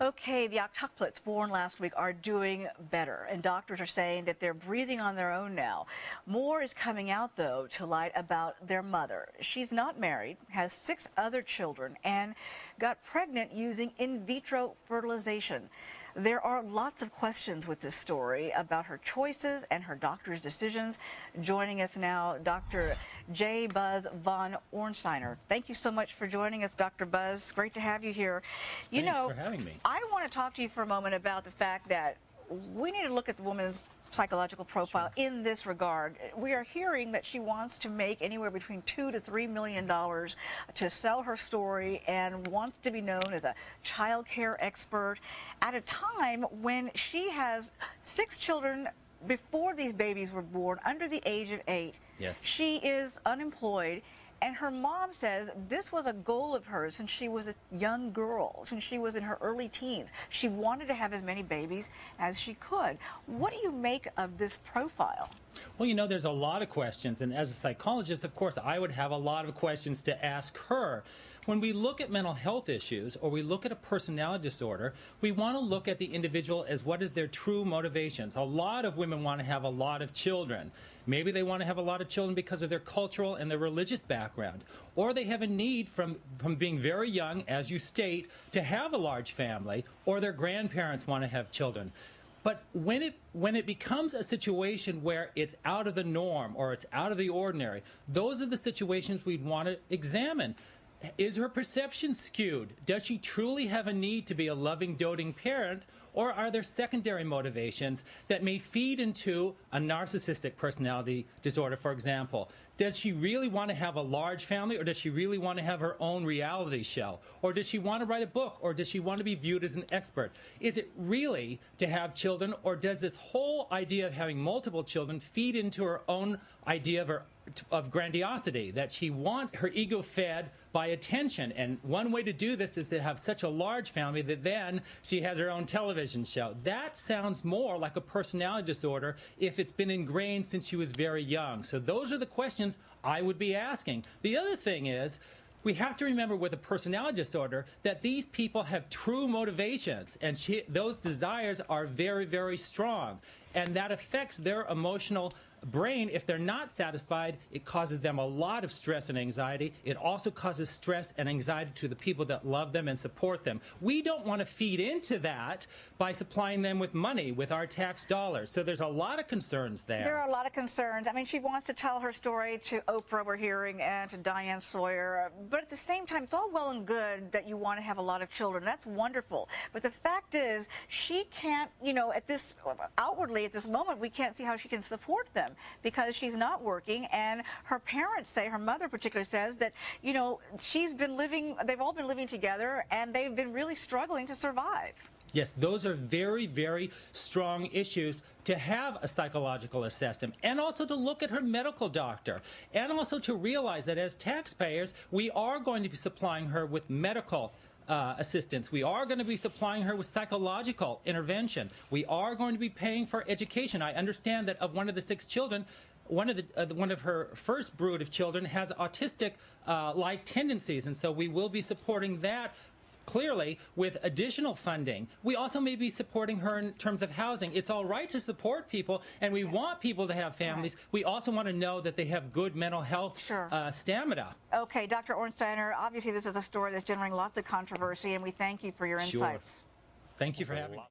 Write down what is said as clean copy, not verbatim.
Okay, the octuplets born last week are doing better, and doctors are saying that they're breathing on their own now. More is coming out, though, to light about their mother. She's not married, has 6 other children, and got pregnant using in vitro fertilization. There are lots of questions with this story about her choices and her doctor's decisions. Joining us now, Dr. J. Buzz von Ornsteiner. Thank you so much for joining us, Dr. Buzz. Great to have you here. Thanks for having me. I want to talk to you for a moment about the fact that we need to look at the woman's psychological profile in this regard. We are hearing that she wants to make anywhere between $2 to $3 million to sell her story and wants to be known as a child care expert at a time when she has 6 children before these babies were born under the age of 8. Yes. She is unemployed. And her mom says this was a goal of hers since she was a young girl, since she was in her early teens. She wanted to have as many babies as she could. What do you make of this profile? Well, you know, there's a lot of questions, and as a psychologist, of course, I would have a lot of questions to ask her. When we look at mental health issues or we look at a personality disorder, we want to look at the individual as what is their true motivations. A lot of women want to have a lot of children. Maybe they want to have a lot of children because of their cultural and their religious background, or they have a need from being very young, as you state, to have a large family, or their grandparents want to have children. But when it becomes a situation where it's out of the norm or it's out of the ordinary, those are the situations we'd want to examine. Is her perception skewed? Does she truly have a need to be a loving, doting parent? Or are there secondary motivations that may feed into a narcissistic personality disorder, for example? Does she really want to have a large family, or does she really want to have her own reality show? Or does she want to write a book, or does she want to be viewed as an expert? Is it really to have children, or does this whole idea of having multiple children feed into her own idea of grandiosity, that she wants her ego fed by attention? And one way to do this is to have such a large family that then she has her own television show. That sounds more like a personality disorder if it's been ingrained since she was very young. So those are the questions I would be asking. The other thing is, we have to remember with a personality disorder that these people have true motivations, and those desires are very, very strong. And that affects their emotional brain. If they're not satisfied, it causes them a lot of stress and anxiety. It also causes stress and anxiety to the people that love them and support them. We don't want to feed into that by supplying them with money, with our tax dollars. So there's a lot of concerns there. There are a lot of concerns. I mean, she wants to tell her story to Oprah, we're hearing, and to Diane Sawyer. But at the same time, it's all well and good that you want to have a lot of children. That's wonderful. But the fact is, she can't, you know, outwardly, at this moment, we can't see how she can support them because she's not working, and her parents say, her mother particularly says that, you know, they've all been living together, and they've been really struggling to survive. Yes, those are very, very strong issues to have a psychological assessment, and also to look at her medical doctor, and also to realize that as taxpayers, we are going to be supplying her with medical assistance. We are going to be supplying her with psychological intervention. We are going to be paying for education. I understand that of one of the 6 children, one of her first brood of children has autistic like tendencies, and so we will be supporting that clearly with additional funding. We also may be supporting her in terms of housing. It's all right to support people, and we want people to have families. Right. We also want to know that they have good mental health stamina. Okay, Dr. Ornsteiner, obviously this is a story that's generating lots of controversy, and we thank you for your insights. Thank you for having me.